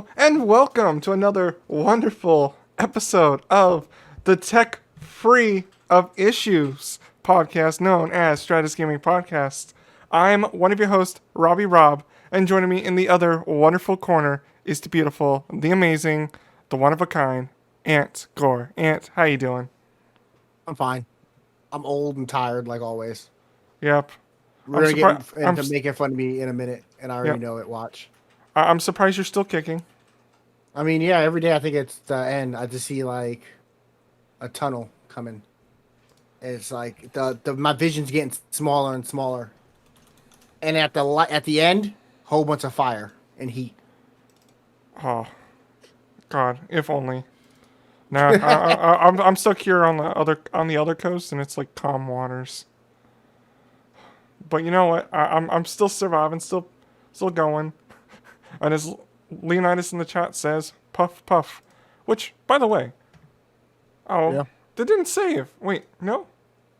Hello, and welcome to another wonderful episode of the Tech Free of Issues podcast known as Stratus Gaming Podcast. I'm one of your hosts, Robbie Rob, and joining me in the other wonderful corner is the beautiful, the amazing, the one-of-a-kind, Ant Gore. Ant, how you doing? I'm fine. I'm old and tired, like always. Yep. We're going to get into making fun of me in a minute, and I already know it. Watch. I'm surprised you're still kicking. I mean, yeah, every day I think it's the end. I just see, like, a tunnel coming. It's like my vision's getting smaller and smaller. And at the end, whole bunch of fire and heat. Oh, God! If only. Nah, I'm stuck here on the other coast, and it's like calm waters. But you know what? I'm still surviving, still going. And as Leonidas in the chat says, puff puff. Which, by the way, they didn't save. Wait, no,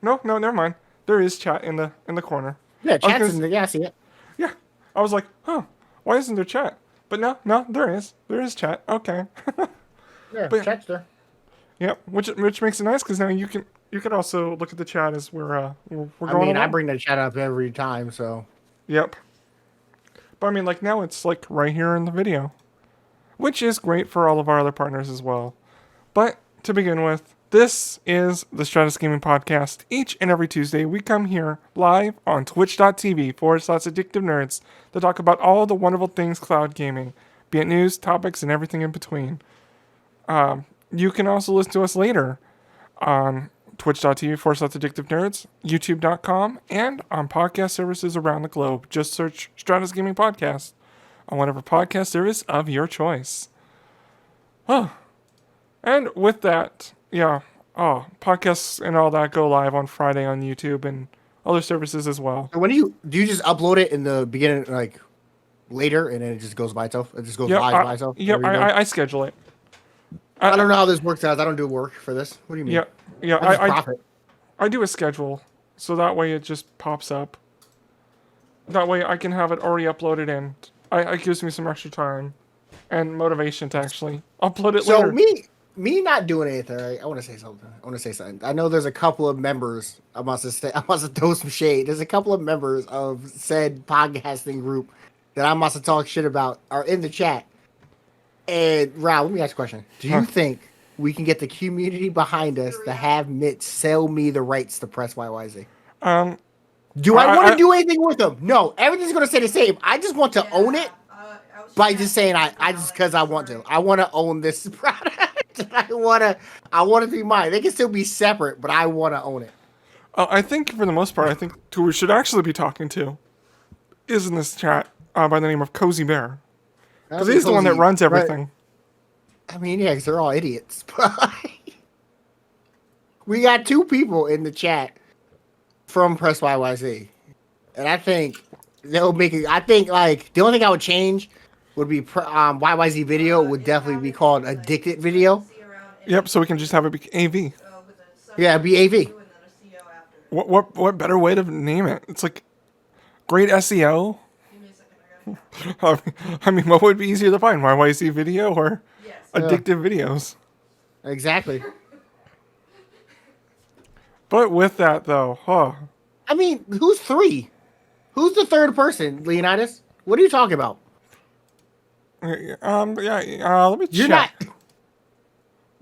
never mind. There is chat in the corner. Yeah, chat's in the I see it. Yeah, I was like, huh, why isn't there chat? But no, there is chat. Okay. Yeah, but, chat's there. Yep, which makes it nice because now you can also look at the chat as we're going. I mean, I bring the chat up every time, so. Yep. But I mean, like now it's like right here in the video, which is great for all of our other partners as well. But to begin with, this is the Stratus Gaming Podcast. Each and every Tuesday, we come here live on twitch.tv/addictive nerds to talk about all the wonderful things cloud gaming, be it news, topics, and everything in between. You can also listen to us later on twitch.tv/addictive nerds, youtube.com, and on podcast services around the globe. Just search Stratus Gaming Podcast on whatever podcast service of your choice. Oh. And with that, podcasts and all that go live on Friday on YouTube and other services as well. And when do you just upload it in the beginning, like later, and then it just goes by itself? It just goes live by itself? Yep, I schedule it. I don't know how this works out. I don't do work for this. What do you mean? Yeah, I do a schedule, so that way it just pops up. That way I can have it already uploaded, and it gives me some extra time and motivation to actually upload it later. So me not doing anything, right? I want to say something. I know there's a couple of members. I must have throw some shade. There's a couple of members of said podcasting group that I must have talked shit about are in the chat. And Rob, let me ask you a question. Do you think we can get the community behind us to have Mitch sell me the rights to Press YYZ? Do I want to do anything with them? No, everything's going to stay the same. I just want to own it by just saying I just because I want to. I want to own this product. I want to be mine. They can still be separate, but I want to own it. I think for the most part, I think who we should actually be talking to is in this chat by the name of Cozy Bear. Because he's the one that runs everything. Right. I mean, yeah, because they're all idiots. We got two people in the chat from Press YYZ. And I think they'll make it. I think, like, the only thing I would change would be YYZ video would definitely be called Addicted Video. Yep, so we can just have it be AV. Yeah, it'd be AV. What better way to name it? It's like great SEO. I mean, what would be easier to find? YYZ video or addictive videos? Exactly. But with that, though, I mean, who's three? Who's the third person, Leonidas? What are you talking about? Let me check.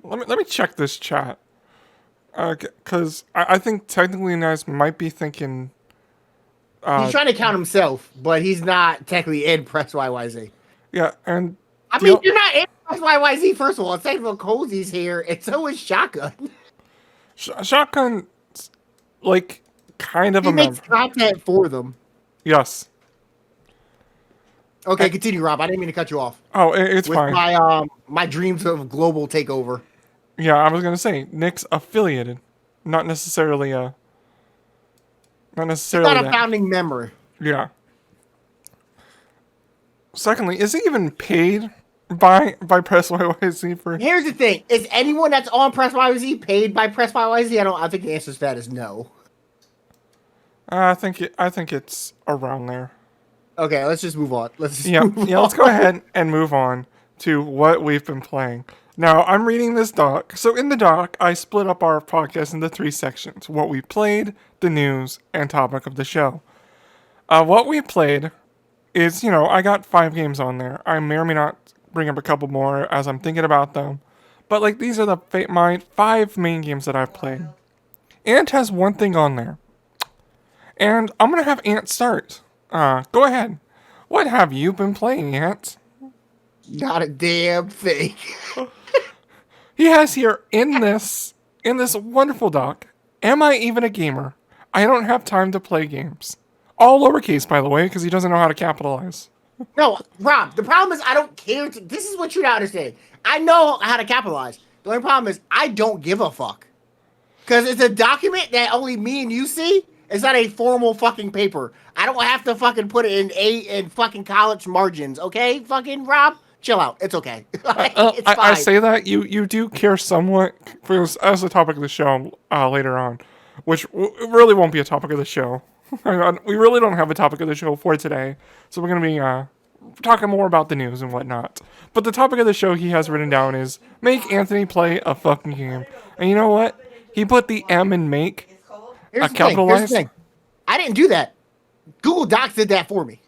Let me check this chat. Because I think technically Leonidas might be thinking. He's trying to count himself, but he's not technically in Press YYZ. Yeah, and I mean, you're not in Press YYZ. First of all, second of all, Cozy's here, and so is Shotgun. Shotgun, like, kind of he makes content for them. Yes. Okay, continue, Rob. I didn't mean to cut you off. Oh, it's fine. My dreams of global takeover. Yeah, I was gonna say Nick's affiliated, not necessarily a. It's not a founding member. Yeah. Secondly, is he even paid by Press YYZ for? Here's the thing: is anyone that's on Press YYZ paid by Press YYZ? I think the answer to that is no. I think it's around there. Okay, let's just move on. Let's go ahead and move on to what we've been playing. Now, I'm reading this doc. So in the doc, I split up our podcast into 3 sections: what we played, the news, and topic of the show. What we played is, I got 5 games on there. I may or may not bring up a couple more as I'm thinking about them. But, like, these are my 5 main games that I've played. Ant has one thing on there. And I'm going to have Ant start. Go ahead. What have you been playing, Ant? Not a damn thing. He has here in this wonderful doc, am I even a gamer? I don't have time to play games. All lowercase, by the way, because he doesn't know how to capitalize. No, Rob, the problem is I don't care. This is what you don't understand. I know how to capitalize. The only problem is I don't give a fuck. Because it's a document that only me and you see. It's not a formal fucking paper. I don't have to fucking put it in fucking college margins, okay? Fucking Rob, chill out. It's okay. It's fine. I say that you do care somewhat as the topic of the show later on, which really won't be a topic of the show. We really don't have a topic of the show for today, so we're going to be talking more about the news and whatnot. But the topic of the show he has written down is make Anthony play a fucking game. And you know what? He put the M in make capitalized. Here's the thing. I didn't do that. Google Docs did that for me.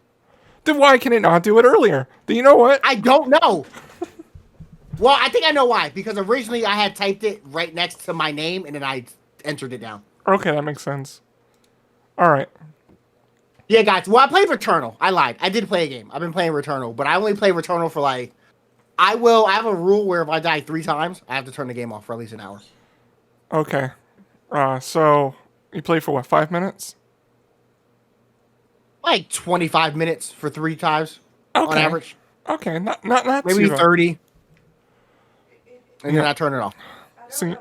Then why can it not do it earlier? Do you know what? I don't know. Well, I think I know why. Because originally I had typed it right next to my name, and then I entered it down. Okay, that makes sense. All right. Yeah, guys. Well, I played Returnal. I lied. I did play a game. I've been playing Returnal, but I only play Returnal for like... I have a rule where if I die 3 times, I have to turn the game off for at least an hour. Okay. So you played for what, 5 minutes? Like 25 minutes for 3 times on average. Okay, not maybe too 30. And then I turn it off. See,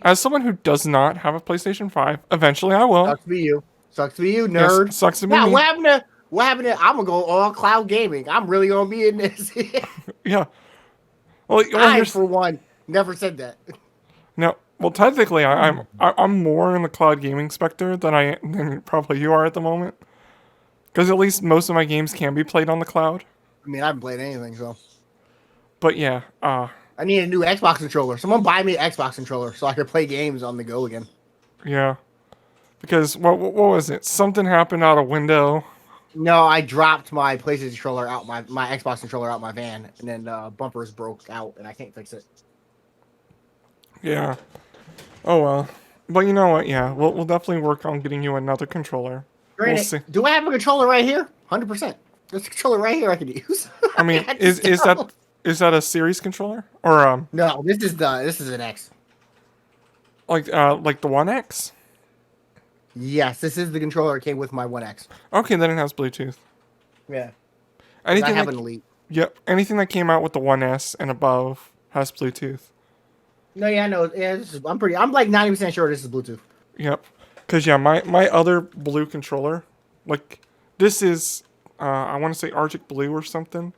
as someone who does not have a PlayStation 5, eventually I will. Sucks to be you. Sucks to be you, nerd. Yes, sucks to be now, me. what happened to I'm gonna go all cloud gaming. I'm really gonna be in this. Yeah. Well, I, for one, never said that. No. Well, technically, I'm more in the cloud gaming specter than probably you are at the moment. Because at least most of my games can be played on the cloud. I mean, I haven't played anything, so. But yeah, I need a new Xbox controller. Someone buy me an Xbox controller so I can play games on the go again. Yeah. Because what was it? Something happened out a window. No, I dropped my PlayStation controller out my Xbox controller out my van, and then bumpers broke out, and I can't fix it. Yeah. Oh well. But you know what? Yeah, we'll definitely work on getting you another controller. Granted, We'll see. do I have a controller right here? 100%. There's a controller right here I could use. I mean, is that a series controller or No, this is an X. like the One X? Yes, this is the controller that came with my One X. Okay, then it has Bluetooth. Yeah. Anything I have an Elite. Yep. Anything that came out with the One S and above has Bluetooth. No, yeah, I know. Yeah, I'm like 90% sure this is Bluetooth. Yep. Because yeah, my other blue controller, like this is I want to say Arctic Blue or something,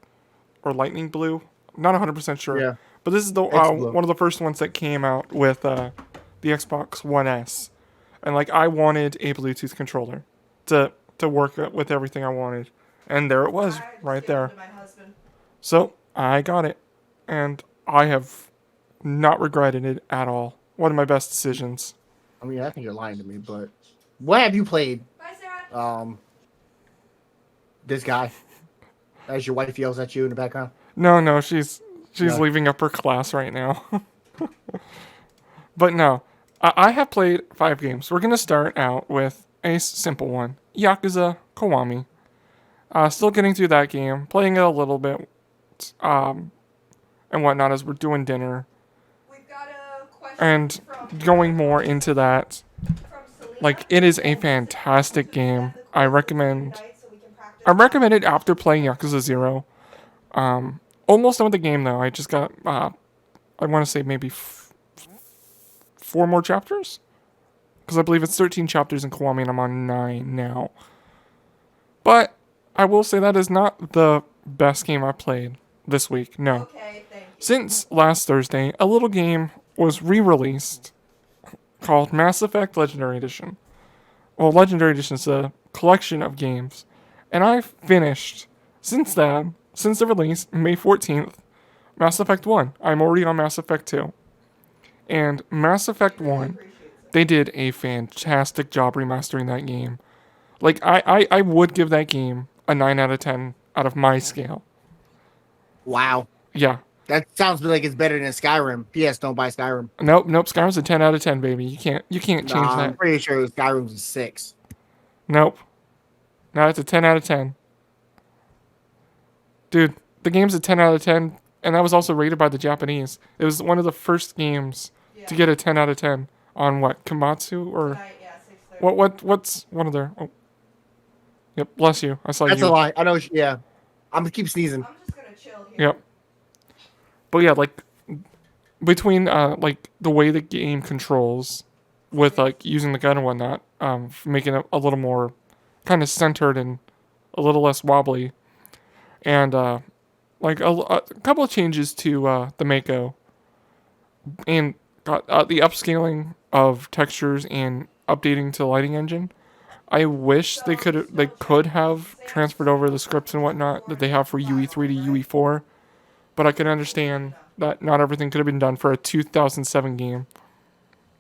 or Lightning Blue. I'm not 100% sure. Yeah. But this is the one of the first ones that came out with the Xbox One S. And like I wanted a Bluetooth controller to work with everything I wanted, and there it was, right there. So I got it, and I have not regretted it at all. One of my best decisions. I mean, I think you're lying to me, but what have you played? Bye, Sarah. This guy, as your wife yells at you in the background. No, she's leaving up her class right now. But no. I have played 5 games. We're going to start out with a simple one. Yakuza Kiwami. Still getting through that game. Playing it a little bit. And whatnot as we're doing dinner. We've got a question And going more into that. Like, it is a fantastic game. I recommend it after playing Yakuza 0. Almost done with the game, though. I just got, I want to say maybe 4 more chapters? Because I believe it's 13 chapters in Kiwami and I'm on 9 now. But I will say that is not the best game I played this week. No. Okay, thank you. Since last Thursday, a little game was re-released called Mass Effect Legendary Edition. Well, Legendary Edition is a collection of games. And I've finished, since the release, May 14th, Mass Effect 1. I'm already on Mass Effect 2. And Mass Effect 1, they did a fantastic job remastering that game. Like, I would give that game a 9 out of 10 out of my scale. Wow. Yeah. That sounds like it's better than Skyrim. PS, don't buy Skyrim. Nope. Skyrim's a 10 out of 10, baby. You can't change Nah, that. I'm pretty sure Skyrim's a 6. Nope. No, it's a 10 out of 10. Dude, the game's a 10 out of 10, and that was also rated by the Japanese. It was one of the first games to get a 10 out of 10 on what? Komatsu? Or Tonight, yeah, 6:30. what's one of their... Oh. Yep, bless you. I saw That's you. a lie. I know. Yeah. I'm going to keep sneezing. I'm just gonna chill here. Yep. But yeah, like, between, like, the way the game controls with, like, using the gun and whatnot, making it a little more kind of centered and a little less wobbly, and, like, a couple of changes to, the Mako, and the upscaling of textures and updating to the lighting engine. I wish they could have transferred over the scripts and whatnot that they have for UE3 to UE4, but I can understand that not everything could have been done for a 2007 game.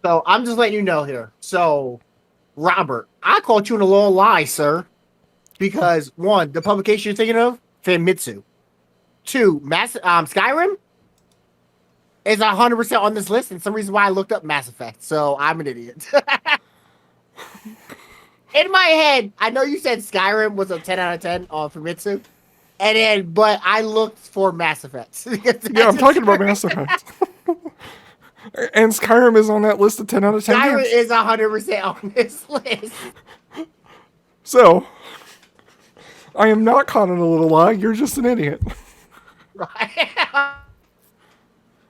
So I'm just letting you know here. So, Robert, I caught you in a little lie, sir. Because, one, the publication you're thinking of, Famitsu. Two, Skyrim is 100% on this list, and some reason why I looked up Mass Effect. So I'm an idiot. In my head, I know you said Skyrim was a 10 out of 10 on Famitsu. But I looked for Mass Effect. Yeah, I'm talking about Mass Effect. And Skyrim is on that list of 10 out of 10 Skyrim games. is 100% on this list. So, I am not caught in a little lie. You're just an idiot. Right.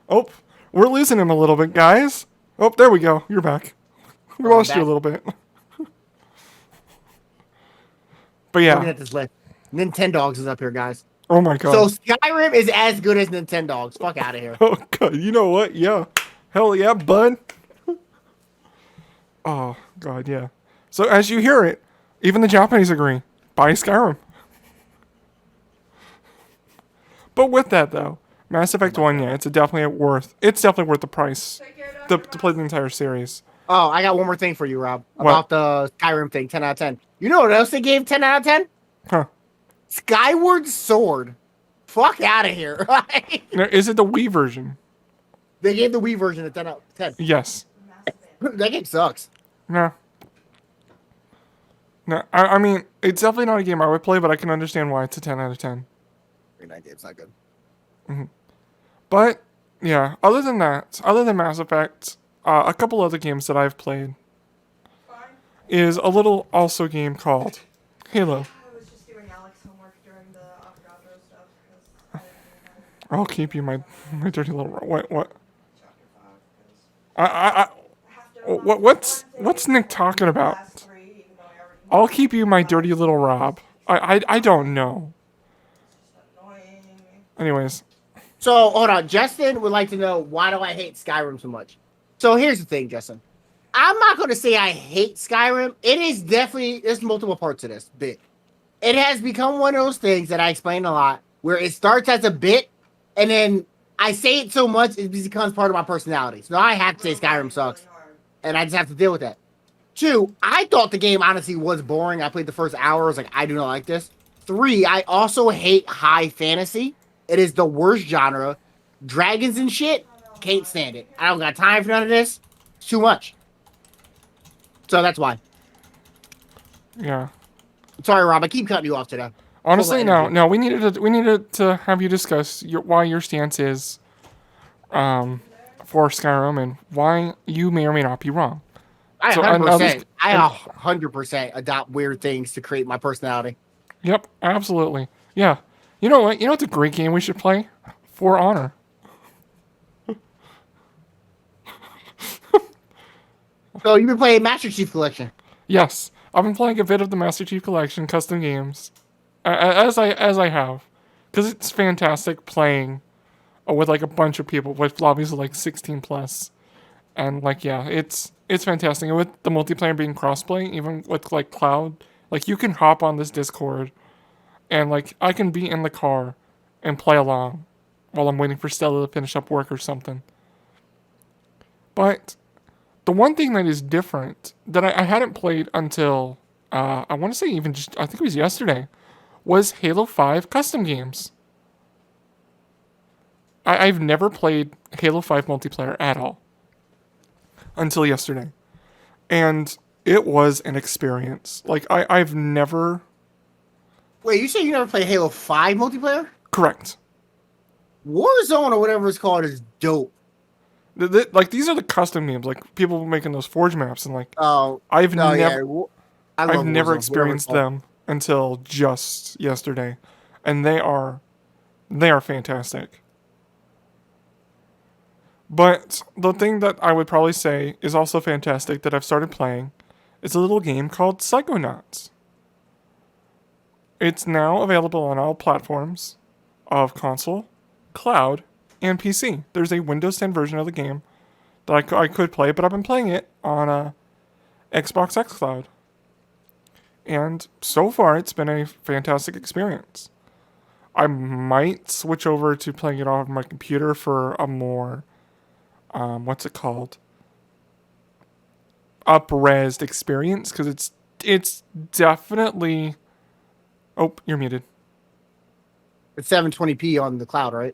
Oh, we're losing him a little bit, guys. Oh, there we go. You're back. We lost you a back. little bit. But Looking yeah. at this list. Nintendogs is up here, guys. Oh my god. So Skyrim is as good as Nintendogs. Fuck out of here. Oh god. You know what? Yeah. Hell yeah, bud. Oh god, yeah. So as you hear it, even the Japanese agree. Buy Skyrim. But with that though, Mass Effect 1, yeah, it's definitely worth the price Take care, to Dr. play the entire series. Oh, I got one more thing for you, Rob. What? About the Skyrim thing, 10 out of 10. You know what else they gave 10 out of 10? Huh. Skyward Sword. Fuck out of here. Now, is it the Wii version? They gave the Wii version a 10 out of 10. Yes. That game sucks. No. No, I mean, it's definitely not a game I would play, but I can understand why it's a 10 out of 10. That game's not good. But, yeah, other than Mass Effect, a couple other games that I've played Fine. is a little also game called Halo. I was just doing Alex homework during the Avogadro stuff because I didn't know I'll keep you my dirty little... What? chapter 5 because I I have to. what's Nick talking about? Last 3, even though I already know I'll keep you my dirty little Rob. I don't know. it's just annoying. Anyways, So, hold on. Justin would like to know, why do I hate Skyrim so much? So, here's the thing, Justin. I'm not going to say I hate Skyrim. It is definitely, there's multiple parts to this bit. It has become one of those things that I explain a lot, where it starts as a bit, and then I say it so much, it becomes part of my personality. So now I have to say Skyrim sucks, Really hard. and I just have to deal with that. Two, I thought the game honestly was boring. I played the first hour, I was like, I do not like this. Three, I also hate high fantasy. It is the worst genre. Dragons and shit, can't stand it. I don't got time for none of this. It's too much. So that's why. yeah. Sorry, Rob. I keep cutting you off today. Honestly, Full of no. energy. We needed to have you discuss why your stance is, for Skyrim and why you may or may not be wrong. I So, 100%. I and- 100% adopt weird things to create my personality. Yep, absolutely. Yeah. You know what? You know what's a great game we should play? For Honor. So you've been playing Master Chief Collection. Yes, I've been playing a bit of the Master Chief Collection custom games, as I have, because it's fantastic playing with like a bunch of people with lobbies of like 16 plus, and like yeah, it's fantastic. And with the multiplayer being crossplay, even with like cloud, like you can hop on this Discord, and like I can be in the car and play along, while I'm waiting for Stella to finish up work or something. But the one thing that is different that I hadn't played until I want to say even just I think it was yesterday was Halo 5 custom games. I've never played Halo 5 multiplayer at all until yesterday. And it was an experience. Like, I've never... Wait, you say you never played Halo 5 multiplayer? Correct. Warzone or whatever it's called is dope. Like, these are the custom games. Like, people making those Forge maps. And, like, Oh, I've no, never... yeah. I've never Warzone, experienced them until just yesterday. And they are fantastic. But the thing that I would probably say is also fantastic that I've started playing is a little game called Psychonauts. It's now available on all platforms of console, cloud, and PC. There's a Windows 10 version of the game that I could play, but I've been playing it on a Xbox X Cloud. And so far, it's been a fantastic experience. I might switch over to playing it off my computer for a more, what's it called? Up-resed experience, because it's definitely... Oh, you're muted. It's 720p on the cloud, right?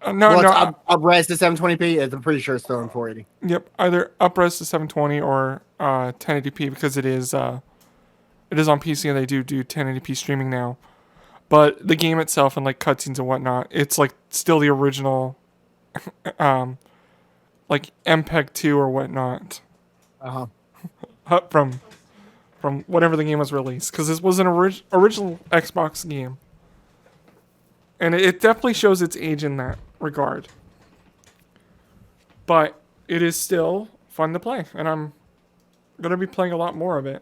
No. It's up-res to 720p. I'm pretty sure it's still in 480. Yep, either up-res to 720 or 1080p because it is on PC and they do 1080p streaming now. But the game itself and like cutscenes and whatnot, it's like still the original, like MPEG 2 or whatnot. From whatever the game was released, because this was an original Xbox game, and it definitely shows its age in that regard. But it is still fun to play, and I'm gonna be playing a lot more of it.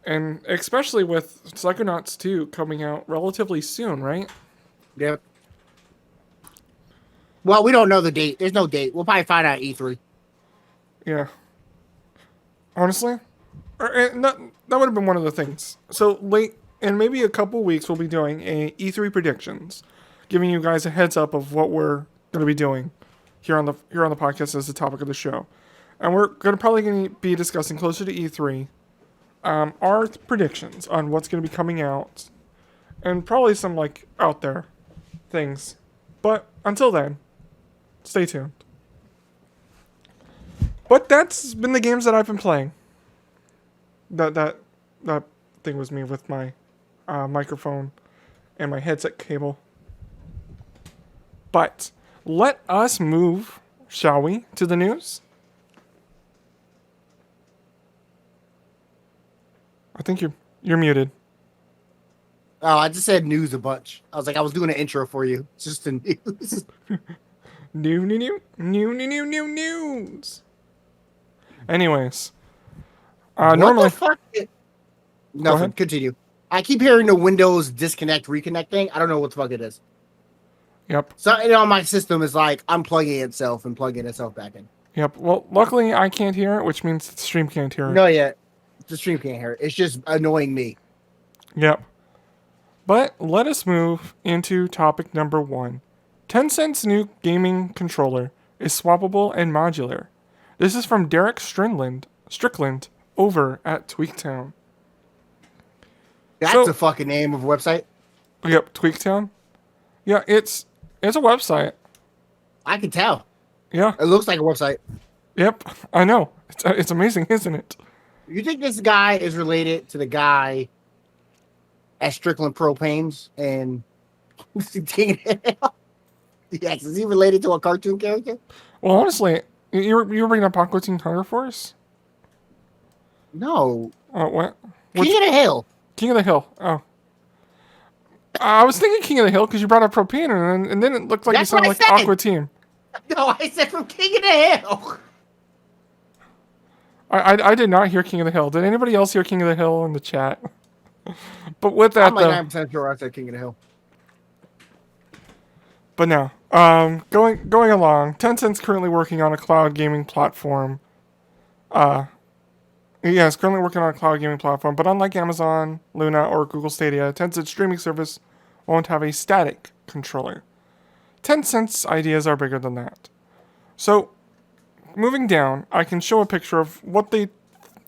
And especially with Psychonauts 2 coming out relatively soon, right? Yep. Well, we don't know the date. There's no date. We'll probably find out at E3. Yeah. Honestly, that would have been one of the things. So late in maybe a couple weeks, we'll be doing a E3 predictions, giving you guys a heads up of what we're going to be doing here on the podcast as the topic of the show, and we're probably going to be discussing closer to E3. Our predictions on what's going to be coming out, and probably some like out there things. But until then, stay tuned. But that's been the games that I've been playing. That thing was me with my microphone and my headset cable. But let us move, shall we, to the news? I think you're muted. Oh, I just said news a bunch. I was doing an intro for you. It's just the news. News. Anyways, what normally. The fuck? Nothing. Continue. I keep hearing the Windows disconnect reconnect thing. I don't know what the fuck it is. Yep. Something on my system is like unplugging itself and plugging itself back in. Yep. Well, luckily I can't hear it, which means the stream can't hear it. No, yeah. The stream can't hear it. It's just annoying me. Yep. But let us move into topic number 1. Tencent's new gaming controller is swappable and modular. This is from Derek Strickland over at Tweaktown. That's a fucking name of a website. Yep, Tweaktown. Yeah, it's a website. I can tell. Yeah. It looks like a website. Yep, I know. It's amazing, isn't it? You think this guy is related to the guy at Strickland Propanes and Yes, is he related to a cartoon character? Well, honestly, you were bringing up Aqua Teen Hunger Force? No. What? King of the Hill. King of the Hill. Oh. I was thinking King of the Hill because you brought up propane, and then it looked like you sounded like Aqua Teen. No, I said from King of the Hill. I did not hear King of the Hill. Did anybody else hear King of the Hill in the chat? But with that, I'm like 9% sure I said King of the Hill. But now, going along, Tencent's currently working on a cloud gaming platform. It's currently working on a cloud gaming platform, but unlike Amazon, Luna, or Google Stadia, Tencent's streaming service won't have a static controller. Tencent's ideas are bigger than that. So, moving down, I can show a picture of what they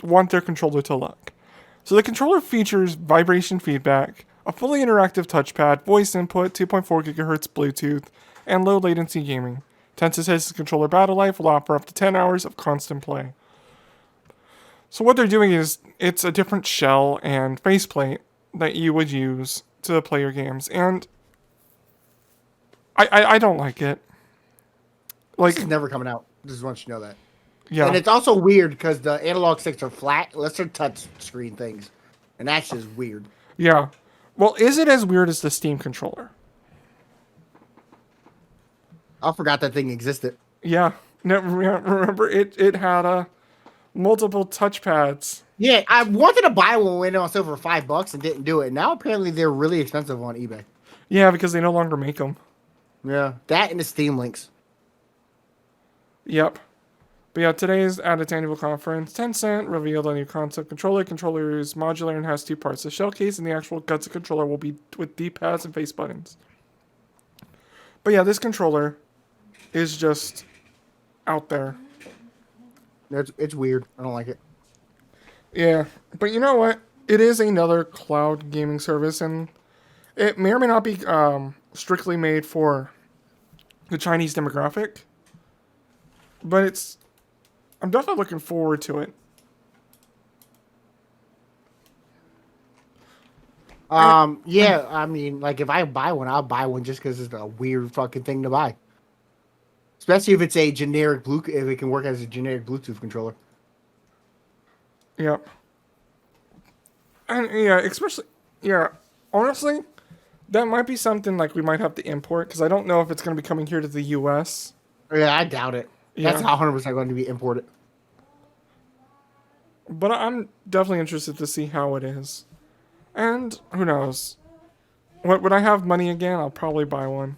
want their controller to look. So the controller features vibration feedback, a fully interactive touchpad, voice input, 2.4 GHz Bluetooth, and low latency gaming. Tencent says the controller battle life will offer up to 10 hours of constant play. So what they're doing is, it's a different shell and faceplate that you would use to play your games, and I don't like it. Like, This is never coming out. Just want you to know that. yeah. And it's also weird because the analog sticks are flat unless they're touch screen things. And that's just weird. Yeah. Well, is it as weird as the Steam controller? I forgot that thing existed. Yeah. No, remember, it had multiple touchpads. Yeah, I wanted to buy one when it was over $5 and didn't do it. Now apparently they're really expensive on eBay. Yeah, because they no longer make them. Yeah, that and the Steam links. Yep. But yeah, today's at its annual conference, Tencent revealed a new concept controller. Controller is modular and has two parts. The shell case and the actual guts of controller will be with D-pads and face buttons. But yeah, this controller is just out there. It's weird. I don't like it. Yeah, but you know what? It is another cloud gaming service, and it may or may not be strictly made for the Chinese demographic. But I'm definitely looking forward to it. Yeah, I mean, like if I buy one, I'll buy one just because it's a weird fucking thing to buy. Especially if it's a generic if it can work as a generic Bluetooth controller. Yep. And yeah, especially, yeah, honestly, that might be something like we might have to import, because I don't know if it's going to be coming here to the US. Yeah, I doubt it. Yeah. That's 100% going to be imported. But I'm definitely interested to see how it is. And who knows? When I have money again, I'll probably buy one.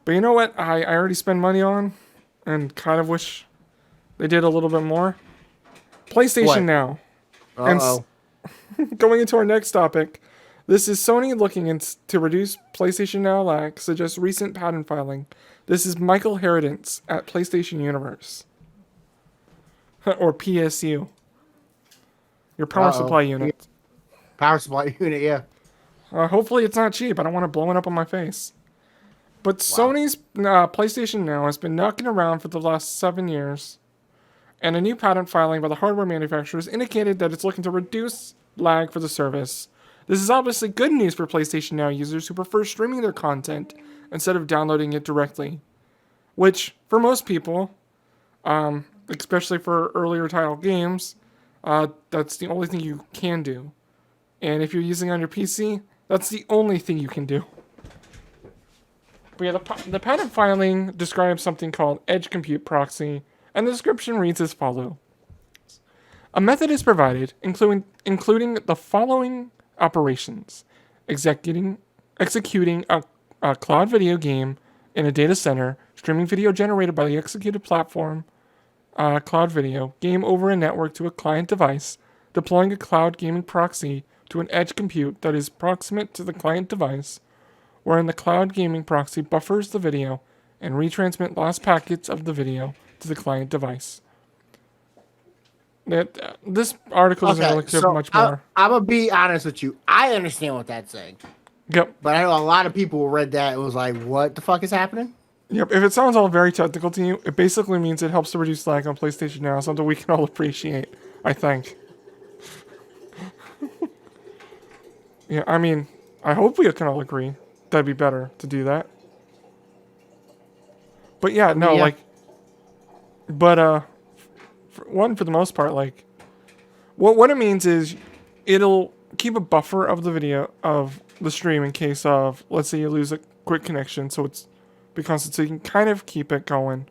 But you know what I already spend money on and kind of wish they did a little bit more? PlayStation What? Now. Uh-oh. Going into our next topic, this is Sony looking to reduce PlayStation Now lag, suggests recent patent filing. This is Michael Herodance at PlayStation Universe. Or PSU. Your power supply unit. Power supply unit, yeah. Hopefully it's not cheap. I don't want to blow it up on my face. But Sony's PlayStation Now has been knocking around for the last 7 years. And a new patent filing by the hardware manufacturers indicated that it's looking to reduce lag for the service. This is obviously good news for PlayStation Now users who prefer streaming their content instead of downloading it directly. Which, for most people, especially for earlier title games, that's the only thing you can do. And if you're using it on your PC, that's the only thing you can do. But yeah, the patent filing describes something called Edge Compute Proxy, and the description reads as follows. A method is provided, including the following operations. Executing a cloud video game in a data center, streaming video generated by the executed platform, cloud video, game over a network to a client device, deploying a cloud gaming proxy to an edge compute that is proximate to the client device, wherein the cloud gaming proxy buffers the video and retransmit lost packets of the video to the client device. This article doesn't really give much more. I'm going to be honest with you. I understand what that's saying. Yep. But I know a lot of people read that and was like, what the fuck is happening? Yep. If it sounds all very technical to you, it basically means it helps to reduce lag on PlayStation Now, something we can all appreciate, I think. Yeah, I mean, I hope we can all agree that'd be better to do that. But yeah, no, Yeah. for the most part, like, what it means is it'll keep a buffer of the video of the stream in case of, let's say you lose a quick connection, so you can kind of keep it going,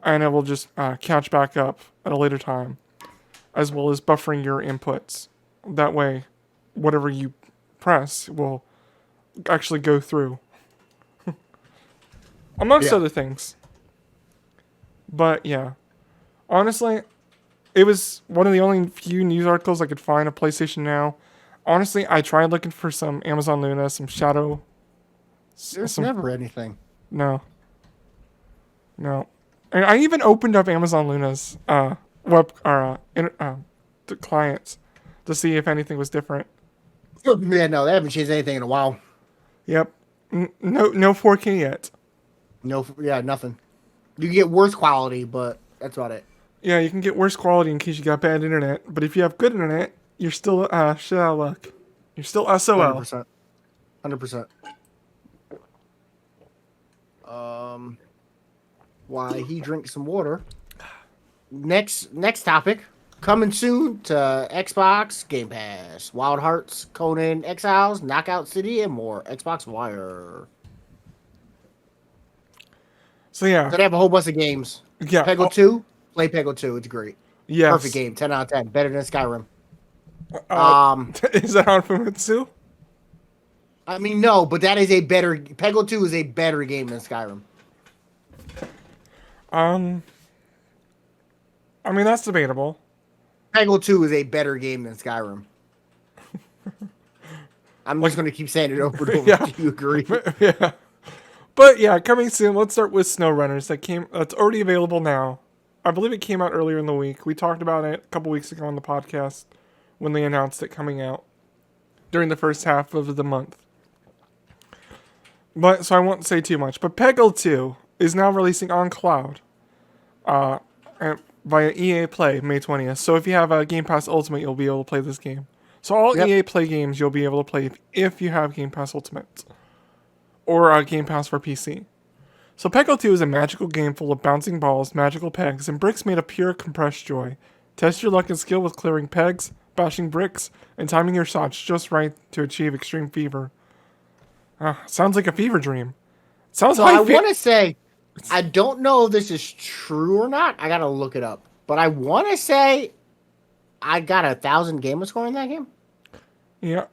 and it will just catch back up at a later time, as well as buffering your inputs. That way, whatever you press will actually go through. Amongst other things. But yeah, honestly, it was one of the only few news articles I could find of PlayStation Now. Honestly, I tried looking for some Amazon Luna, some Shadow There's never anything. No. No. And I even opened up Amazon Luna's web the clients to see if anything was different. Yeah, no, they haven't changed anything in a while. Yep. No 4K yet. No, yeah, nothing. You can get worse quality, but that's about it. Yeah, you can get worse quality in case you got bad internet, but if you have good internet, you're still shit out of luck. You're still SOL. 100%. 100%. Why he drinks some water. Next topic. Coming soon to Xbox Game Pass. Wild Hearts, Conan Exiles, Knockout City, and more. Xbox Wire. So yeah. So they have a whole bunch of games. Yeah. Peggle 2. Play Peggle 2. It's great. Yes. Perfect game. 10 out of 10. Better than Skyrim. Is that on Famitsu? I mean, no, but that is a better... Peggle 2 is a better game than Skyrim. I mean, that's debatable. Peggle 2 is a better game than Skyrim. I'm just going to keep saying it over and over. Yeah. Do you agree? Yeah. But yeah, coming soon. Let's start with SnowRunners that's already available now. I believe it came out earlier in the week. We talked about it a couple weeks ago on the podcast when they announced it coming out during the first half of the month. But so I won't say too much. But Peggle 2 is now releasing on cloud via EA Play May 20th. So if you have a Game Pass Ultimate, you'll be able to play this game. So all EA Play games you'll be able to play if you have Game Pass Ultimate or a Game Pass for PC. So Peggle 2 is a magical game full of bouncing balls, magical pegs, and bricks made of pure compressed joy. Test your luck and skill with clearing pegs, bashing bricks, and timing your shots just right to achieve extreme fever. Sounds like a fever dream. Sounds So like I want to say, I don't know if this is true or not. I got to look it up. But I want to say I got 1,000 gamer score in that game. Yeah.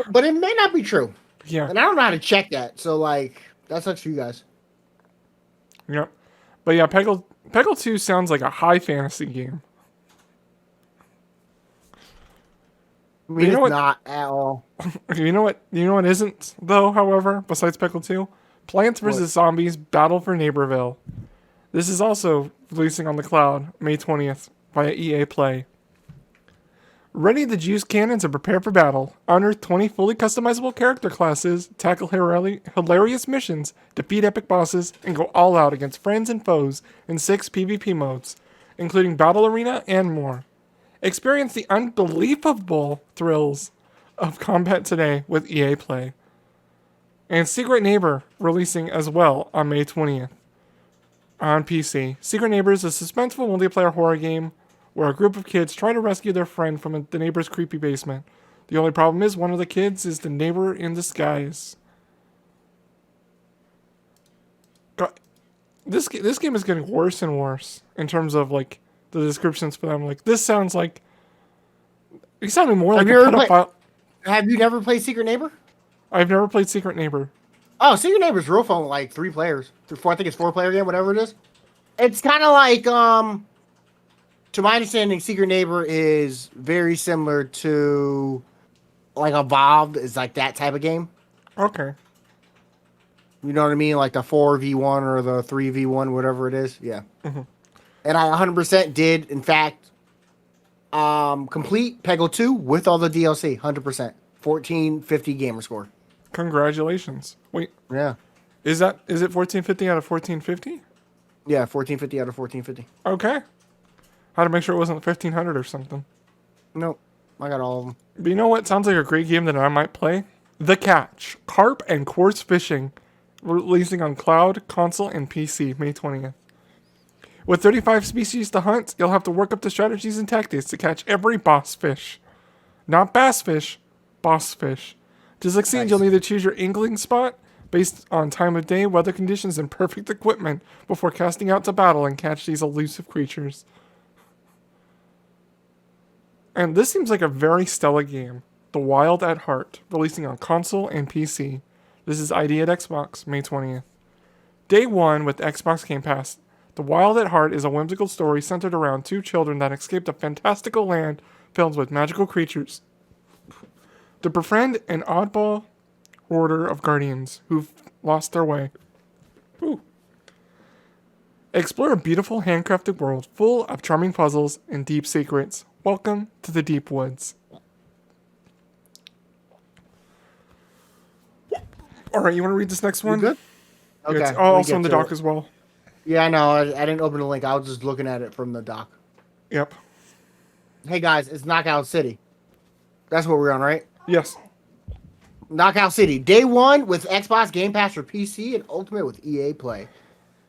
But it may not be true. Yeah. And I don't know how to check that. So, like, that sucks for you guys. Yep. But yeah, Peggle 2 sounds like a high fantasy game. I mean, You know it's what? not at all. You know what isn't, though, however, besides Peggle 2? Plants vs. Zombies Battle for Neighborville. This is also releasing on the cloud May 20th via EA Play. Ready the juice cannons and prepare for battle. Unearth 20 fully customizable character classes, tackle hilarious missions, defeat epic bosses, and go all out against friends and foes in 6 PvP modes, including Battle Arena and more. Experience the unbelievable thrills of combat today with EA Play. And Secret Neighbor releasing as well on May 20th on PC. Secret Neighbor is a suspenseful multiplayer horror game where a group of kids try to rescue their friend from the neighbor's creepy basement. The only problem is one of the kids is the neighbor in disguise. God, this game is getting worse and worse in terms of like the descriptions for them. Like this sounds like it's sounding more like a pedophile. Have you never played Secret Neighbor? I've never played Secret Neighbor. Oh, Secret Neighbor's real fun with like 3 players. 4, I think it's 4-player game, whatever it is. It's kind of like, to my understanding, Secret Neighbor is very similar to like Evolved. Is like that type of game. Okay. You know what I mean? Like the 4v1 or the 3v1, whatever it is. Yeah. Mm-hmm. And I 100% did, in fact, complete Peggle 2 with all the DLC. 100%. 1450 gamer score. Congratulations. Wait. Yeah. Is it 1450 out of 1450? Yeah, 1450 out of 1450. Okay. How to make sure it wasn't 1500 or something. Nope. I got all of them. But you know what sounds like a great game that I might play? The Catch. Carp and Coarse Fishing. Releasing on cloud, console, and PC May 20th. With 35 species to hunt, you'll have to work up the strategies and tactics to catch every boss fish. Not bass fish, boss fish. To succeed, Nice. You'll need to choose your angling spot based on time of day, weather conditions, and perfect equipment before casting out to battle and catch these elusive creatures. And this seems like a very stellar game. The Wild at Heart, releasing on console and PC. This is ID at Xbox, May 20th. Day 1 with Xbox Game Pass. The Wild at Heart is a whimsical story centered around 2 children that escaped a fantastical land filled with magical creatures to befriend an oddball order of guardians who lost their way. Ooh. Explore a beautiful handcrafted world full of charming puzzles and deep secrets. Welcome to the deep woods. All right, you want to read this next one? You good? Okay. It's let me also get on the to dock it. as well. Yeah, I know. I didn't open the link. I was just looking at it from the doc. Yep. Hey guys, it's Knockout City. That's what we're on, right? Yes. Knockout City, day one with Xbox Game Pass for PC and Ultimate with EA Play.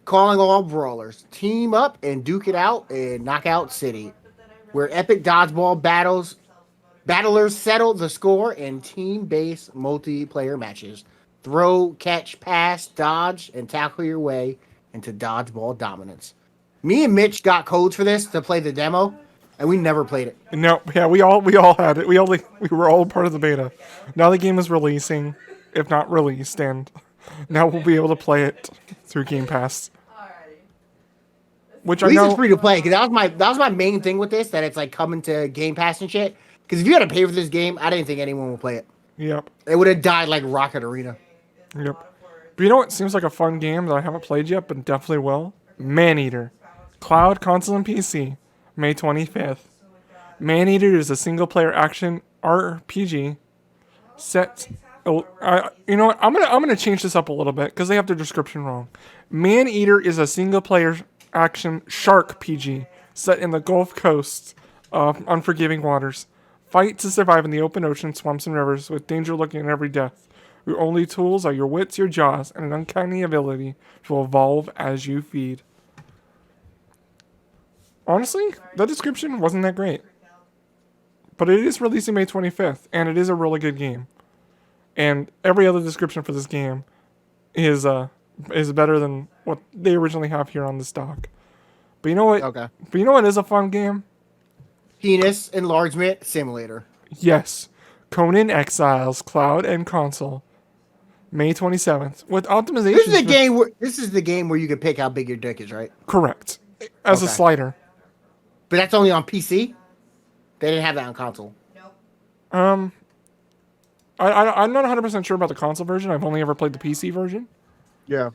Calling all brawlers, team up and duke it out in Knockout City, where epic dodgeball battlers settle the score in team-based multiplayer matches. Throw, catch, pass, dodge, and tackle your way into dodgeball dominance. Me and Mitch got codes for this to play the demo, and we never played it. No, yeah, we all had it. We were all part of the beta. Now the game is releasing, if not released, and now we'll be able to play it through Game Pass. Which At I least know. it's free to play, because that was my main thing with this, that it's like coming to Game Pass and shit. Because if you had to pay for this game, I didn't think anyone would play it. Yep. It would have died like Rocket Arena. Yep. But you know what seems like a fun game that I haven't played yet, but definitely will? Maneater. Cloud, console, and PC. May 25th. Maneater is a single-player action RPG set. You know what? I'm gonna change this up a little bit because they have the description wrong. Maneater is a single-player action shark PG set in the Gulf Coast of unforgiving waters. Fight to survive in the open ocean, swamps, and rivers with danger lurking in every death. Your only tools are your wits, your jaws, and an uncanny ability to evolve as you feed. Honestly, the description wasn't that great. But it is releasing May 25th, and it is a really good game. And every other description for this game is better than what they originally have here on this dock. But you know what? Okay. But you know what is a fun game? Penis Enlargement Simulator. Yes. Conan Exiles, Cloud and Console. May 27th. With optimization. This is the game where you can pick how big your dick is, right? Correct. As a Okay. slider. But that's only on PC? They didn't have that on console. Nope. I'm not 100% sure about the console version. I've only ever played the PC version. Yeah.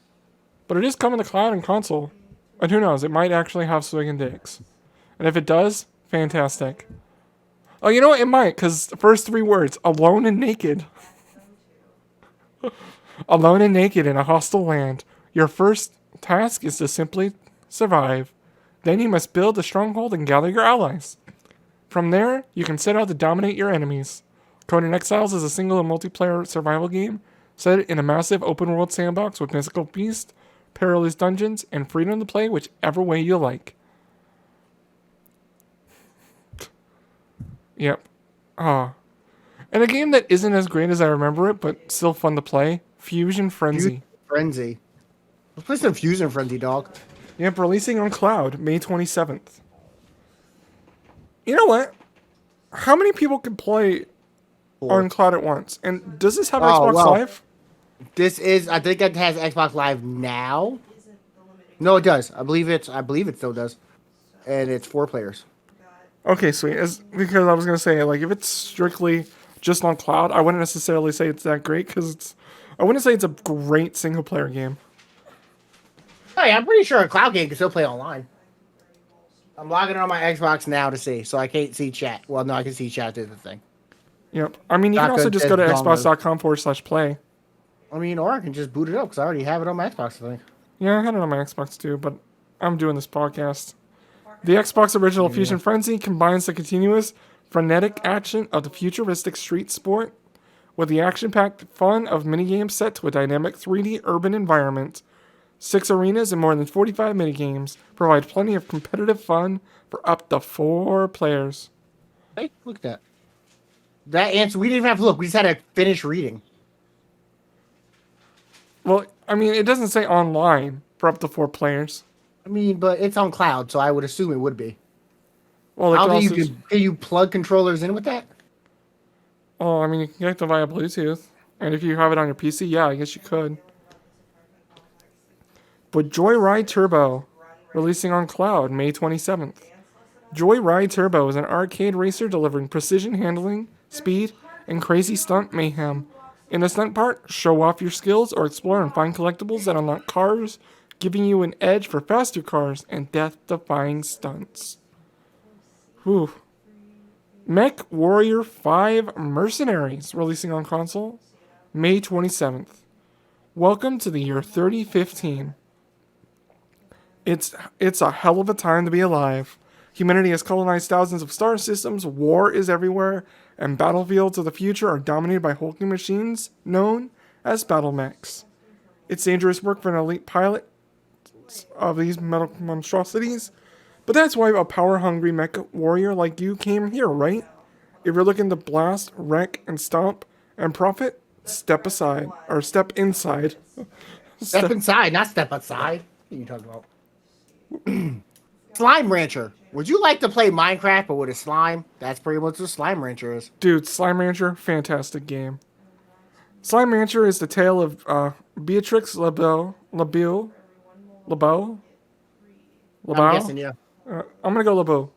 But it is coming to cloud and console. And who knows, it might actually have swinging dicks. And if it does, fantastic. Oh, you know what? It might, because the first three words, alone and naked. Alone and naked in a hostile land. Your first task is to simply survive. Then you must build a stronghold and gather your allies. From there, you can set out to dominate your enemies. Conan Exiles is a single and multiplayer survival game set in a massive open-world sandbox with mystical beasts, perilous dungeons, and freedom to play whichever way you like. Yep. And a game that isn't as great as I remember it, but still fun to play, Fusion Frenzy. Frenzy. Let's play some Fusion Frenzy, dog. Yep, releasing on cloud, May 27th. You know what? How many people can play on cloud at once? And does this have Xbox well. Live? I think it has Xbox Live now. No, it does. I believe it still does. And it's 4 players. Okay, sweet. Because I was going to say, like, if it's strictly just on cloud, I wouldn't necessarily say it's that great, because I wouldn't say it's a great single-player game. Hey, I'm pretty sure a cloud game can still play online. I'm logging on my Xbox now to see, so I can't see chat. Well, no, I can see chat through the thing. Yep. I mean, you can also just go to xbox.com/play. I mean, or I can just boot it up, because I already have it on my Xbox, I think. Yeah, I had it on my Xbox too, but I'm doing this podcast. The Xbox original Fusion Frenzy combines the continuous, frenetic action of the futuristic street sport with the action-packed fun of minigames set to a dynamic 3D urban environment. 6 arenas and more than 45 minigames provide plenty of competitive fun for up to 4 players. Hey, look at that. That answer, we didn't even have to look. We just had to finish reading. Well, I mean, it doesn't say online for up to 4 players. I mean, but it's on cloud, so I would assume it would be. Well, How do can you plug controllers in with that? Oh, I mean, you can connect it via Bluetooth. And if you have it on your PC, yeah, I guess you could. But Joyride Turbo, releasing on cloud, May 27th. Joyride Turbo is an arcade racer delivering precision handling, speed, and crazy stunt mayhem In the stunt part, show off your skills or explore and find collectibles that unlock cars, giving you an edge for faster cars and death-defying stunts. Whew. Mech Warrior 5 Mercenaries, releasing on console May 27th. Welcome to the year 3015. It's a hell of a time to be alive. Humanity has colonized thousands of star systems, war is everywhere, and battlefields of the future are dominated by hulking machines known as battle mechs. It's dangerous work for an elite pilot of these metal monstrosities, but that's why a power-hungry mech warrior like you came here, right? If you're looking to blast, wreck, and stomp, and profit, step aside, or step inside. Step inside, not step outside. What are you talking about? Slime Rancher. Would you like to play Minecraft but with a slime? That's pretty much what Slime Rancher is. Dude, Slime Rancher, fantastic game. Slime Rancher is the tale of Beatrix LeBeau. I'm guessing, yeah. I'm gonna go LeBeau.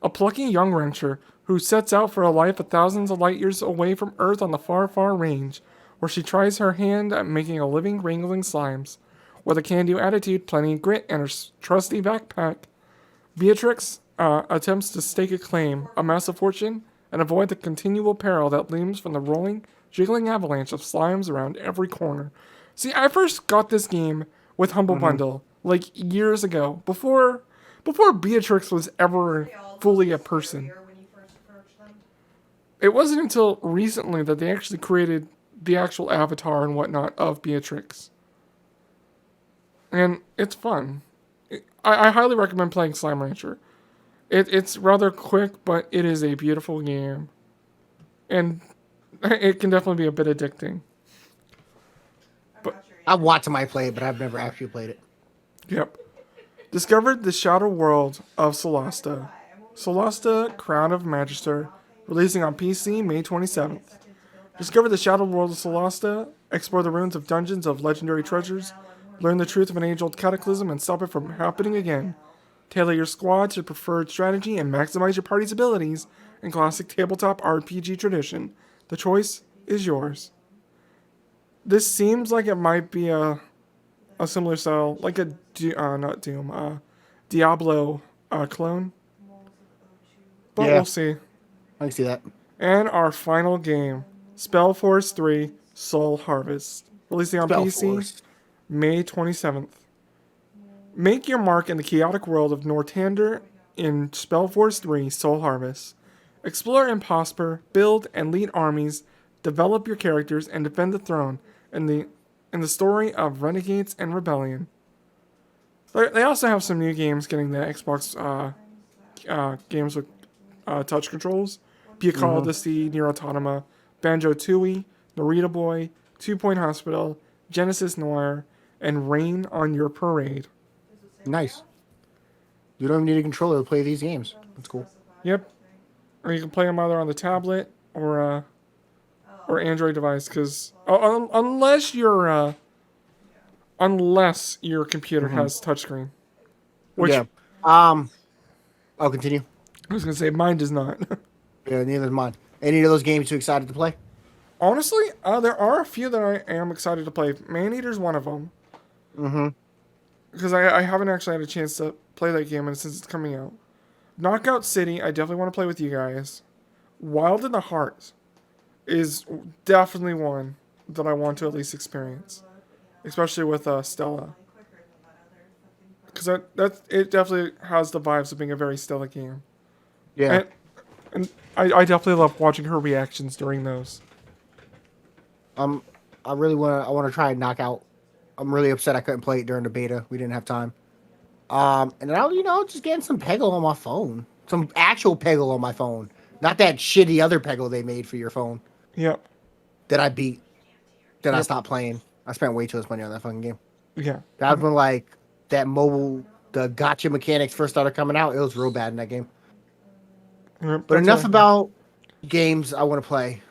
A plucky young rancher who sets out for a life of thousands of light years away from Earth on the far, far range, where she tries her hand at making a living wrangling slimes. With a can-do attitude, plenty of grit, and her trusty backpack, Beatrix attempts to stake a claim, amass a fortune, and avoid the continual peril that looms from the rolling, jiggling avalanche of slimes around every corner. See, I first got this game with Humble Bundle, like years ago, before Beatrix was ever fully a person. When you first approached them. It wasn't until recently that they actually created the actual avatar and whatnot of Beatrix. And it's fun. I highly recommend playing Slime Rancher. It's rather quick, but it is a beautiful game. And it can definitely be a bit addicting. I've watched somebody play it, but I've never actually played it. Yep. Discovered the shadow world of Solasta. Solasta, Crown of Magister, releasing on PC May 27th. Discover the shadow world of Solasta, explore the ruins of dungeons of legendary treasures, learn the truth of an age-old cataclysm and stop it from happening again. Tailor your squad to preferred strategy and maximize your party's abilities in classic tabletop RPG tradition. The choice is yours. This seems like it might be a similar style, like a Diablo clone. But Yeah. we'll see. I can see that. And our final game, Spellforce 3 Soul Harvest, releasing on PC Spellforce. May 27th. Make your mark in the chaotic world of Nortander in Spellforce 3 Soul Harvest. Explore and prosper, build and lead armies, develop your characters, and defend the throne in the story of Renegades and Rebellion. They also have some new games getting the Xbox games with touch controls. Be a Call of the Sea, Nier Automata, Banjo-Tooie, Narita Boy, 2 Point Hospital, Genesis Noir, and Rain on Your Parade. Nice. You don't even need a controller to play these games. That's cool. Yep. Or you can play them either on the tablet or Android device, because unless your computer has touchscreen. Which, Yeah. I'll continue. I was gonna say mine does not. Yeah, neither is mine. Any of those games you excited to play? Honestly, there are a few that I am excited to play. Maneater's one of them. Mm-hmm. Because I haven't actually had a chance to play that game since it's coming out. Knockout City, I definitely want to play with you guys. Wild in the Heart is definitely one that I want to at least experience. Especially with Stella. Because it definitely has the vibes of being a very Stella game. Yeah. And I definitely love watching her reactions during those. I want to try Knockout. I'm really upset I couldn't play it during the beta. We didn't have time. And then just getting some Peggle on my phone. Some actual Peggle on my phone. Not that shitty other Peggle they made for your phone. Yep. That I beat. That I stopped playing. I spent way too much money on that fucking game. Yeah. That was when the gotcha mechanics first started coming out. It was real bad in that game. Yep, But that's enough right. about games I want to play.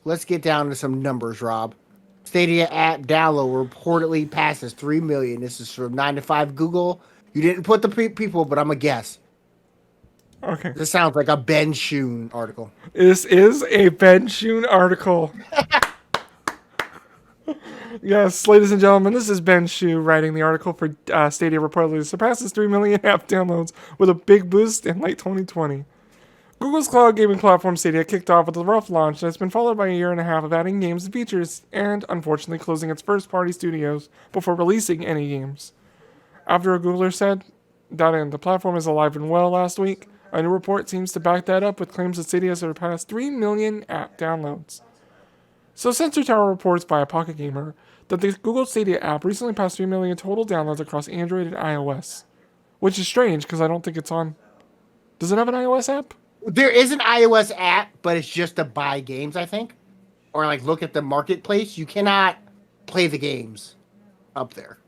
Let's get down to some numbers, Rob. Stadia app download reportedly passes 3 million. This is from 9 to 5 Google. You didn't put the people, but I'm a guess. Okay. This sounds like a Ben Schoon article. This is a Ben Schoon article. Yes, ladies and gentlemen, this is Ben Shu writing the article for Stadia reportedly surpasses 3 million app downloads with a big boost in late 2020. Google's cloud gaming platform Stadia kicked off with a rough launch that's been followed by a year and a half of adding games and features and, unfortunately, closing its first-party studios before releasing any games. After a Googler said, the platform is alive and well last week, a new report seems to back that up with claims that Stadia surpassed 3 million app downloads. So Sensor Tower reports by a Pocket Gamer that the Google Stadia app recently passed 3 million total downloads across Android and iOS. Which is strange because I don't think it's on... Does it have an iOS app? There is an iOS app, but it's just to buy games, I think. Or like look at the marketplace. You cannot play the games up there.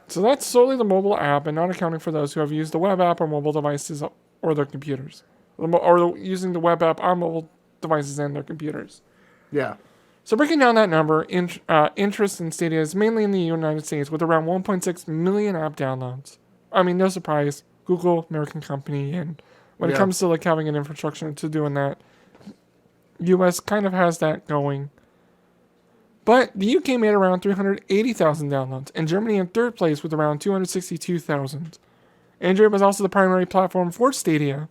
So that's solely the mobile app and not accounting for those who have used the web app on mobile devices or their computers. Or using the web app on mobile devices and their computers. Yeah. So breaking down that number, interest in Stadia is mainly in the United States with around 1.6 million app downloads. I mean, no surprise. Google, American company, and when it comes to like having an infrastructure to doing that, US kind of has that going. But the UK made around 380,000 downloads, and Germany in third place with around 262,000. Android was also the primary platform for Stadia,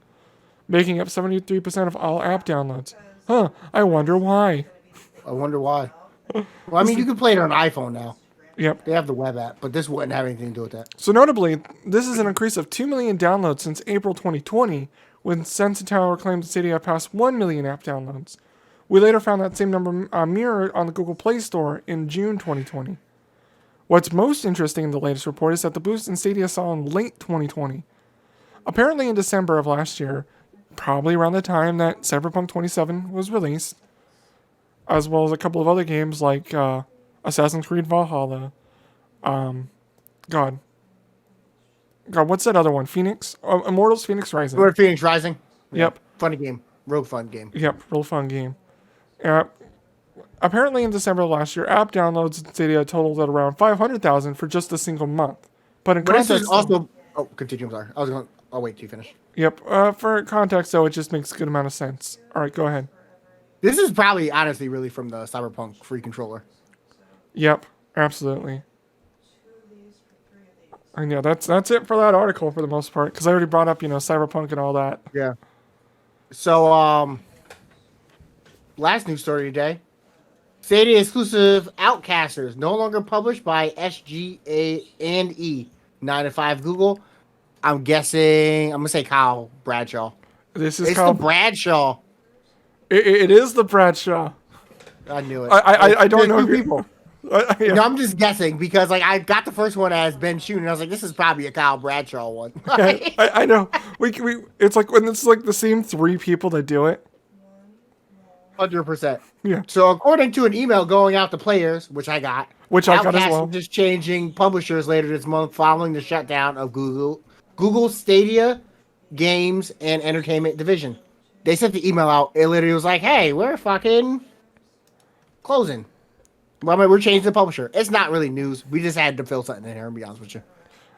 making up 73% of all app downloads. Huh, I wonder why. I wonder why. Well, I mean, you can play it on iPhone now. Yep. They have the web app, but this wouldn't have anything to do with that. So notably, this is an increase of 2 million downloads since April 2020, when Sensor Tower claimed Stadia passed 1 million app downloads. We later found that same number mirrored on the Google Play Store in June 2020. What's most interesting in the latest report is that the boost in Stadia saw in late 2020. Apparently in December of last year, probably around the time that Cyberpunk 27 was released, as well as a couple of other games like Assassin's Creed Valhalla. God, what's that other one? Phoenix? Immortals Phoenix Rising. Remember Phoenix Rising? Yep. Funny game. Real fun game. Yep, real fun game. Apparently in December of last year, app downloads in Stadia totaled at around 500,000 for just a single month. But in context... This is also... Oh, continue, I'm sorry. I'll wait till you finish. Yep, for context, though, it just makes a good amount of sense. All right, go ahead. This is probably, honestly, really from the Cyberpunk free controller. Yep, absolutely. I know, that's it for that article for the most part, because I already brought up, Cyberpunk and all that. Yeah. So, last news story today. Stadia exclusive Outcasters, no longer published by SGA&E. 9 to 5 Google. I'm guessing, I'm going to say Kyle Bradshaw. It's the Bradshaw. It is the Bradshaw. I knew it. I don't know people. Yeah. No, I'm just guessing because I got the first one as Ben Shooten, and I was like, this is probably a Kyle Bradshaw one. I know. We it's like when it's like the same 3 people that do it. 100%. Yeah. So according to an email going out to players, which I got as well, just changing publishers later this month following the shutdown of Google Stadia Games and Entertainment Division. They sent the email out. It literally was like, hey, we're fucking closing. Well, I mean, we're changing the publisher. It's not really news. We just had to fill something in here, and be honest with you.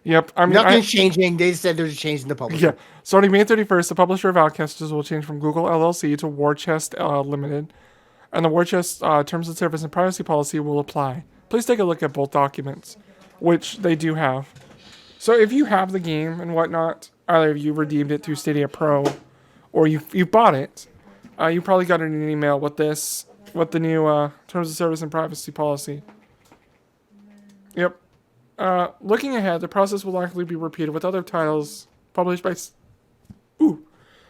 Yep. I mean, nothing's changing. They just said they're just changing the publisher. Yeah. Starting May 31st, the publisher of Outcasters will change from Google LLC to War Chest Limited, and the War Chest terms of service and privacy policy will apply. Please take a look at both documents, which they do have. So if you have the game and whatnot, either of you redeemed it through Stadia Pro, or you bought it, you probably got an email with the new terms of service and privacy policy. Yep. Looking ahead, the process will likely be repeated with other titles published by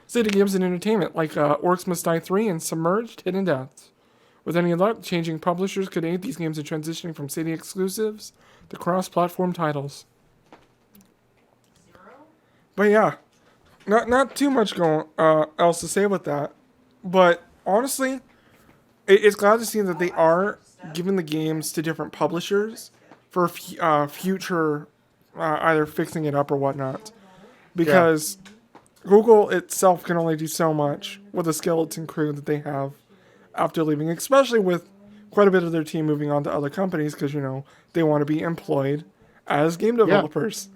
Stadia Games and Entertainment, like Orcs Must Die 3 and Submerged Hidden Depths. With any luck, changing publishers could aid these games in transitioning from Stadia exclusives to cross-platform titles. But yeah, not too much else to say with that. But honestly, it's glad to see that they are giving the games to different publishers for future either fixing it up or whatnot. Because Google itself can only do so much with the skeleton crew that they have after leaving, especially with quite a bit of their team moving on to other companies because, they want to be employed as game developers.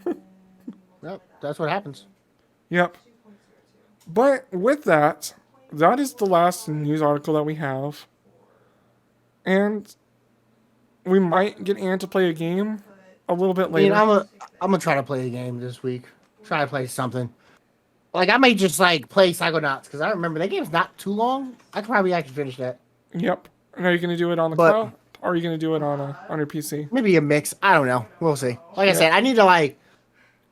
Yep, that's what happens. Yep. But with that is the last news article that we have. And we might get Ann to play a game a little bit I mean, later. I'm gonna try to play a game this week. Try to play something. Like I may just like play Psychonauts because I remember that game's not too long. I could probably actually finish that. Yep. And are you going to do it on the But- cloud? Or are you going to do it on your PC? Maybe a mix. I don't know. We'll see. Like I said, I need to like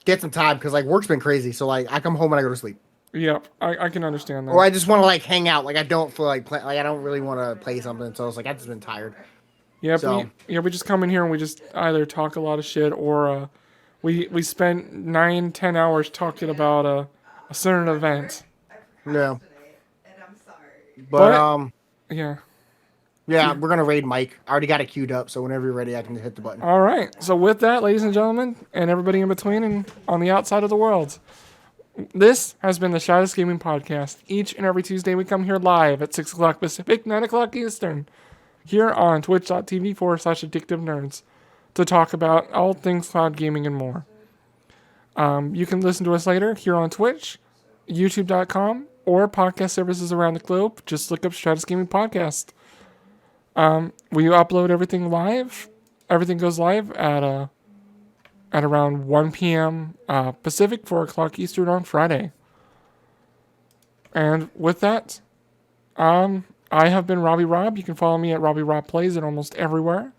get some time because like work's been crazy. So like I come home and I go to sleep, Yep. I can understand that. or I just want to like hang out. Like I don't feel like play. Like I don't really want to play something. So it's like I've just been tired. Yep. So- We just come in here and we just either talk a lot of shit or we spend 9-10 hours talking about a certain event. No, And I'm sorry. but What? Yeah. yeah, we're gonna raid Mike. I already got it queued up. So whenever you're ready, I can hit the button. All right. So with that, ladies and gentlemen, and everybody in between and on the outside of the world, this has been the Stratus Gaming Podcast. Each and every Tuesday, we come here live at 6 o'clock Pacific, 9 o'clock Eastern, here on twitch.tv/addictive nerds to talk about all things cloud gaming and more. You can listen to us later here on Twitch, youtube.com, or podcast services around the globe. Just look up Stratus Gaming Podcast. We upload everything live. Everything goes live at around 1 p.m. Pacific, 4 o'clock Eastern on Friday. And with that, I have been Robbie Rob. You can follow me at Robbie Rob Plays at almost everywhere.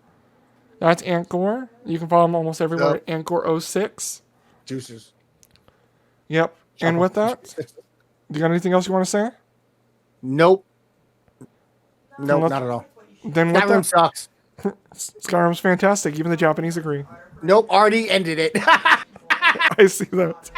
That's Antgore. You can follow him almost everywhere at Antgore06. Juices. Yep. And with that, do you got anything else you want to say? Nope. Nope, Nope. not at all. Then That what room sucks. Skyrim's fantastic. Even the Japanese agree. Nope, already ended it. I see that.